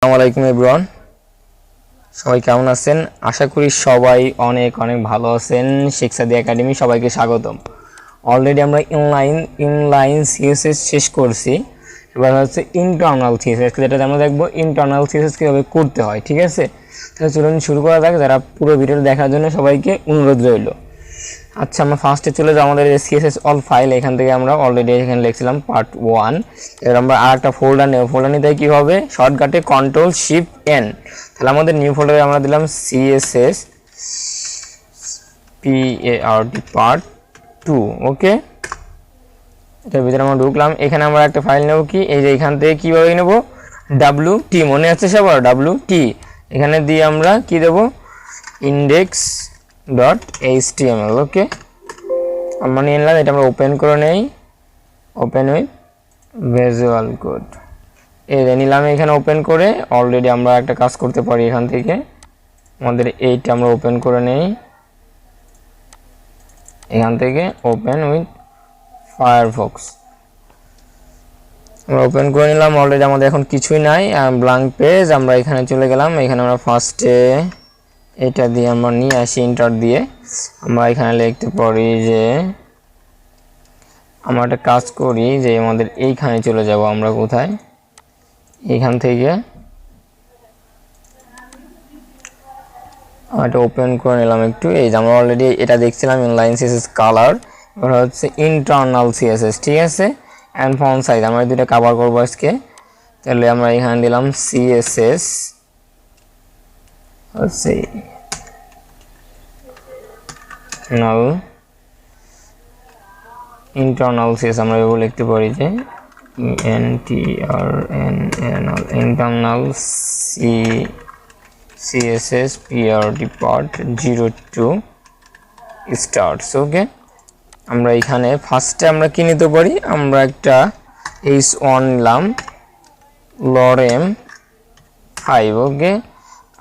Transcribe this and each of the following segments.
আসসালামু আলাইকুম এভরিওয়ান, সবাই কেমন আছেন? আশা করি সবাই অনেক অনেক ভালো আছেন। শেখসাদি একাডেমি সবাইকে স্বাগতম। অলরেডি আমরা ইনলাইন সিএসএস শেষ করছি। এবার হচ্ছে ইন্টারনাল সিএসএস, যেটা আমরা দেখবো ইন্টারনাল সিএসএস কীভাবে করতে হয়। ঠিক আছে, তাহলে চলুন শুরু করা যাক। যারা পুরো ভিডিওটা দেখার জন্য সবাইকে অনুরোধ রইল। আচ্ছা, আমরা ফার্স্টে চলে যাই আমাদের সিএসএস অল ফাইল। এখান থেকে আমরা অলরেডি এখানে লিখছিলাম part-1। এবার আমরা আর একটা ফোল্ডার নেব। ফোল্ডার নিতে কী হবে? শর্টকাটে Ctrl+Shift+N। তাহলে আমাদের নিউ ফোল্ডারে আমরা দিলাম CSS part-2। ওকে, এটার ভিতরে আমরা ঢুকলাম। এখানে আমরা একটা ফাইল নেব, কি এই যে এখান থেকে কীভাবে নেব? WT, মনে আছে সবার? WT এখানে দিয়ে আমরা কি দেব? index.html। ওকে, আমরা নিয়ে নিলাম। এটা আমরা ওপেন করে নেই, ওপেন উইথ ভিজুয়াল কোড। এই যে নিলাম। এখানে ওপেন করে অলরেডি আমরা একটা কাজ করতে পারি। এখান থেকে আমাদের এইটা আমরা ওপেন করে নেই, এখান থেকে ওপেন উইথ ফায়ারফক্স আমরা ওপেন করে নিলাম। অলরেডি আমাদের এখন কিছুই নাই, ব্ল্যাঙ্ক পেজ। আমরা এখানে চলে গেলাম। এখানে আমরা ফার্স্টে এটা দিয়ে আমরা নিয়ে আসি, ইন্টার দিয়ে আমরা এখানে লিখতে পারি যে আমরা একটা কাজ করি যে আমাদের এইখানে চলে যাব। আমরা কোথায়? এইখান থেকে এটা ওপেন করে নিলাম একটু। এই যে আমরা অলরেডি এটা দেখছিলাম ইনলাইন সিএসএস কালার, এবার হচ্ছে ইন্টারনাল সিএসএস। ঠিক আছে, অ্যান্ড ফন্ট সাইজ আমরা দুটো কভার করবো আজকে। তাহলে আমরা এখানে দিলাম সিএসএস হচ্ছে ইন্টারনাল সিএস। আমরা এগুলো লিখতে পারি যে ইন্টারনাল সিএসএস part-02 স্টার্টস। ওকে, আমরা এখানে ফার্স্টে আমরা কি নিতে পারি? আমরা একটা h1 নিলাম, lorem 5। ওকে,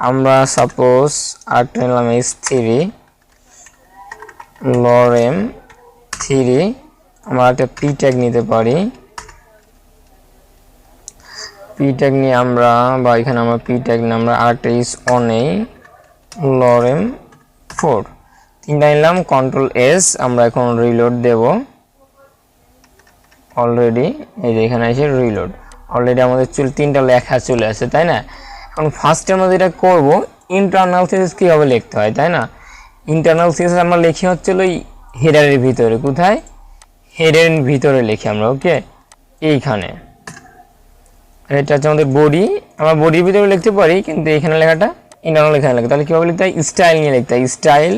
আমরা সাপোজ আরেকটা নিলাম h3 lorem 3। আমরা একটা পি ট্যাগ নিতে পারি। পি ট্যাগ নিয়ে আমরা বা এখানে আমরা পি ট্যাগ নিয়ে আমরা আরেকটা h1 নেই, lorem 4। তিনটা নিলাম, Ctrl+S। আমরা এখন রিলোড দেব। অলরেডি এই যে এখানে এসে রিলোড, অলরেডি আমাদের তিনটা লেখা চলে আসে, তাই না? এখন ফার্স্টে আমরা যেটা করবো, ইন্টারনাল সিএসএস কীভাবে লিখতে হয়, তাই না? ইন্টারনাল সিএসএস আমরা লিখি হচ্ছে ওই হেডারের ভিতরে। কোথায়? হেডের ভিতরে লিখি আমরা। ওকে, এইখানে এটা হচ্ছে আমাদের বডি। আমরা বডির ভিতরে লিখতে পারি, কিন্তু এখানে লেখাটা ইন্টারনাল এখানে লিখতে। তাহলে কীভাবে লিখতে হয়? স্টাইল নিয়ে লিখতে হয়। স্টাইল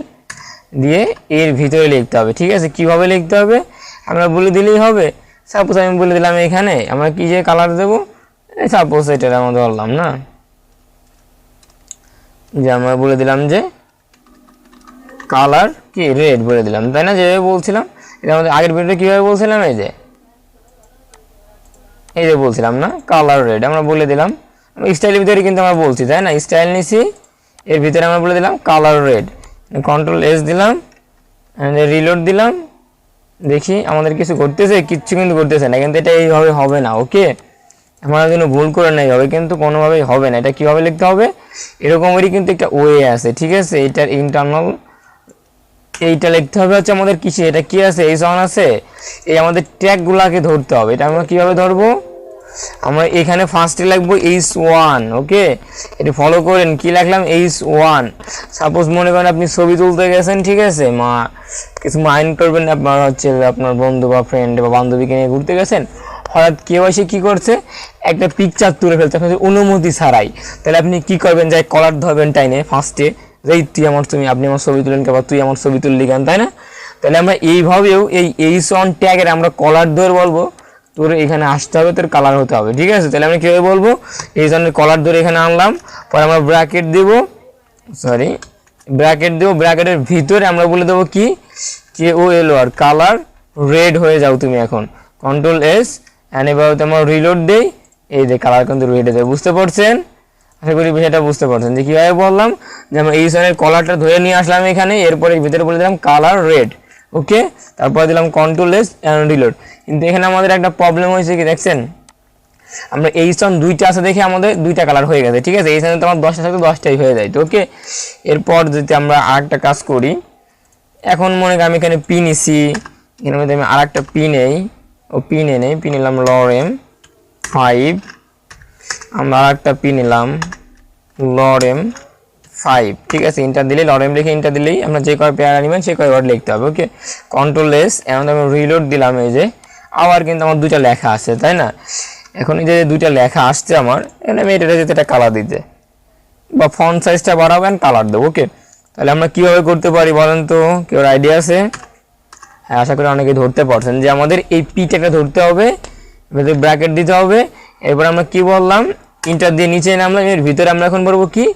দিয়ে এর ভিতরে লিখতে হবে। ঠিক আছে, কীভাবে লিখতে হবে আমরা বলে দিলেই হবে। সাপোজ আমি বলে দিলাম এখানে আমরা কি যে কালার দেবো, সাপোজ এটা আমরা ধরলাম না, যে আমরা বলে দিলাম যে কালার কি রেড বলে দিলাম, তাই না? যেভাবে বলছিলাম এটা আমাদের আগের ভিডিওতে কীভাবে বলছিলাম, এই যে বলছিলাম না, কালার রেড আমরা বলে দিলাম। স্টাইলের ভিতরে কিন্তু আমরা বলছি, তাই না? স্টাইল নিছি, এর ভিতরে আমরা বলে দিলাম কালার রেড। Ctrl+S দিলাম, রিলোড দিলাম। দেখি আমাদের কিছু করতেছে? কিচ্ছু কিন্তু করতেছে না, কিন্তু এটা এইভাবে হবে না। ওকে, আমরা যেন ভুল করে নেই হবে, কিন্তু কোনোভাবেই হবে না। এটা কীভাবে লিখতে হবে? এরকমেরই কিন্তু একটা ওয়ে আছে। ঠিক আছে, এটার ইন্টারনাল এইটা লিখতে হবে হচ্ছে আমাদের কিসে, এটা কি আছে? h1 আছে। এই আমাদের ট্যাগগুলোকে ধরতে হবে। এটা আমরা কীভাবে ধরবো? আমরা এখানে ফার্স্টে লিখবো h1। ওকে, এটা ফলো করেন। কি লিখলাম? h1। সাপোজ মনে করেন আপনি ছবি তুলতে গেছেন, ঠিক আছে, কিছু মাইন্ড করবেন না, আপনার হচ্ছে আপনার বন্ধু বা ফ্রেন্ড বা বান্ধবীকে নিয়ে ঘুরতে গেছেন, হঠাৎ কেউ এসে কী করছে? একটা পিকচার তুলে ফেলছে আপনাদের অনুমতি ছাড়াই। তাহলে আপনি কি করবেন? যাই কলার ধরবেন টাইনে ফার্স্টে, যেই আপনি আমার ছবি তুলেন, বা তুই আমার ছবি তুললি কেন, তাই না? তাহলে আমরা এইভাবেও এই h1 ট্যাগের আমরা কলার ধরে বলবো তোর এখানে আসতে হবে, তোর কালার হতে হবে। ঠিক আছে, তাহলে আমরা কীভাবে বলবো? এই জন্য কলার ধরে এখানে আনলাম, পরে আমরা ব্র্যাকেট দেবো, ব্র্যাকেটের ভিতরে আমরা বলে দেবো কি KOLOR, কালার রেড হয়ে যাও তুমি এখন। Ctrl+S, অ্যান্ড এবার আমরা রিলোড দেই। এই যে কালার কিন্তু রেড হয়ে যাবে। বুঝতে পারছেন? আশা করি বিষয়টা বুঝতে পারছেন যে কীভাবে বললাম যে আমরা এই ধরনের কলারটা ধরে নিয়ে আসলাম এখানে, এরপরে ভিতরে বলে দিলাম কালার রেড। ওকে, তারপর দিলাম Ctrl+S and রিলোড। কিন্তু এখানে আমাদের একটা প্রবলেম হয়েছে, কি দেখছেন? আমরা এইচ1 দুইটা আছে দেখে আমাদের দুইটা কালার হয়ে গেছে, ঠিক আছে। এইখানে তো আমার 10টা থাকলে 10টাই হয়ে যায়, তো ওকে। এরপর যদি আমরা আরেকটা কাজ করি, এখন মনে করি আমি এখানে পি নিছি, এর মধ্যে আমি আরেকটা পি নেই, ও পি নেই, পি নিলাম লরেম 5, আমরা আরেকটা পি নিলাম লরেম 5, ঠিক আছে। ইন্টার দিলেই লরেম লিখে ইন্টার দিলেই আমরা যে কয় পেয়ার নেবেন সেই কয় ওয়ার্ড লিখতে হবে, ওকে। কন্ট্রোল এস, এখন আমি রিলোড দিলাম, এই যে আবার কিন্তু আমার দুইটা লেখা আছে, তাই না। এখন এই যে দুইটা লেখা আসছে আমার, এখানে আমি এটা যেতে একটা কালার দিতে বা ফন্ট সাইজটা বাড়াবেন, কালার দেবো, ওকে। তাহলে আমরা কীভাবে করতে পারি বলেন তো, কেউ আইডিয়া আছে? হ্যাঁ, আশা করি অনেকে ধরতে পারছেন যে আমাদের এই পিটাকে ধরতে হবে, ব্র্যাকেট দিতে হবে। এরপর আমরা কি বললাম, ইন্টার দিয়ে নিচে নামলাম, এর ভিতরে আমরা এখন বলবো কি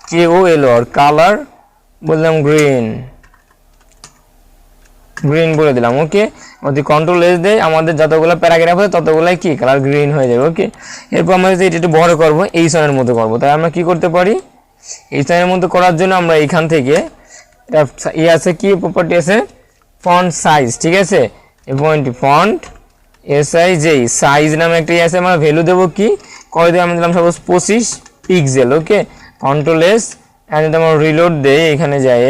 KOLOR, কালার বললাম গ্রিন, গ্রিন বলে দিলাম, ওকে। যদি কন্ট্রোল এস দেয়, আমাদের যতগুলো প্যারাগ্রাফ আছে ততগুলাই কি কালার গ্রিন হয়ে যাবে, ওকে। এরপর আমরা যদি এটা একটু বড় করবো, এই সনের মতো করবো, তাই আমরা কি করতে পারি, এই সনের মতো করার জন্য আমরা এইখান থেকে এটা আছে কি প্রপার্টি আছে, ফন্ট সাইজ, ঠিক আছে। পয়েন্ট ফন্ট সাইজ নামে একটা আছে, আমরা ভ্যালু দেবো কি কয় দেবো, আমি দিলাম suppose 25 pixel, okay. Control S, and যদি আমরা রিলোড দেই, এখানে যায়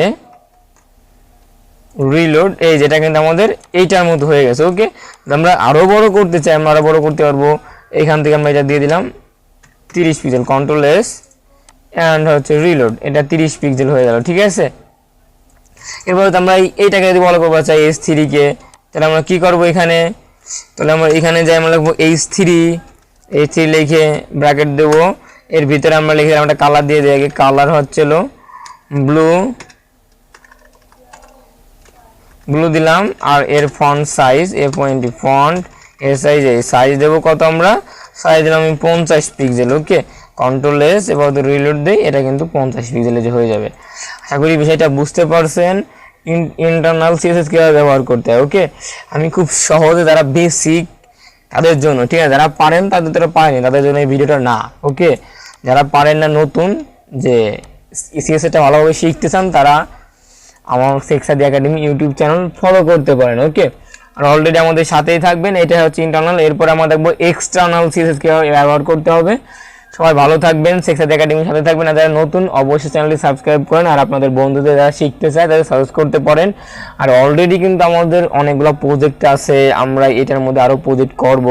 রিলোড, এই যেটা কিন্তু আমাদের এইটার মতো হয়ে গেছে, ওকে। আমরা আরো বড় করতে চাই, আমরা আরো বড় করতে পারবো, এখান থেকে আমরা এটা দিয়ে দিলাম 30 পিক্সেল, কন্ট্রোল এস এন্ড হচ্ছে রিলোড, এটা 30 পিক্সেল হয়ে গেল, ঠিক আছে। এরপর আমরা এইটাকে যদি বড় করবো চাই H3 কে, তাহলে আমরা কি করব এখানে, তাহলে আমরা এখানে যাই, আমরা লিখবো H3 লিখে ব্র্যাকেট দেবো, এর ভিতরে আমরা লিখে একটা কালার দিয়ে দিই, আগে কালার হচ্ছিল ব্লু দিলাম, আর এর ফন্ট সাইজ ফন্ট এর সাইজ দেবো কত, আমরা সাইজ দিলাম 50 পিক্সেল, ওকে। কন্ট্রোল এস, এবার রিলোড দেই, এটা কিন্তু 50 পিক্সেলে যে হয়ে যাবে। আশা করি বিষয়টা বুঝতে পারছেন, ইন্টারনাল সিএসএস কিভাবে ব্যবহার করতে হয়, ওকে। আমি খুব সহজে, যারা বেসিক তাদের জন্য, ঠিক আছে, যারা পারেন তাদের তারা পারেনি তাদের জন্য এই ভিডিওটা না, ওকে। যারা পারেন না, নতুন যে সিএসএসটা ভালোভাবে শিখতে চান, তারা আমার সেখসাদি একাডেমি ইউটিউব চ্যানেল ফলো করতে পারেন, ওকে। আর অলরেডি আমাদের সাথেই থাকবেন, এটা হচ্ছে ইন্টারনাল। এরপর আমরা দেখবো এক্সটার্নাল সিএসএস কিভাবে ব্যবহার করতে হবে। সবাই ভালো থাকবেন, সেখসাদি একাডেমির সাথে থাকবেন। আর যারা নতুন, অবশ্যই চ্যানেলটি সাবস্ক্রাইব করেন, আর আপনাদের বন্ধুদের যারা শিখতে চায় তাদের সাজেস্ট করতে পারেন। আর অলরেডি কিন্তু আমাদের অনেকগুলো প্রজেক্ট আছে, আমরা এটার মধ্যে আরও প্রজেক্ট করব,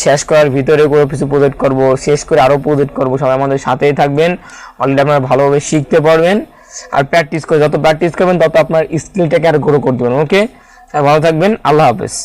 শেষ করার ভিতরে কোনো কিছু প্রজেক্ট করব, শেষ করে আরও প্রজেক্ট করব। সবাই আমাদের সাথেই থাকবেন, অলরেডি আপনারা ভালোভাবে শিখতে পারবেন। আর প্র্যাকটিস করে, যত প্র্যাকটিস করবেন তত আপনার স্কিলটাকে আর গ্রো করতে পারবেন, ওকে। ভালো থাকবেন, আল্লাহ হাফেজ।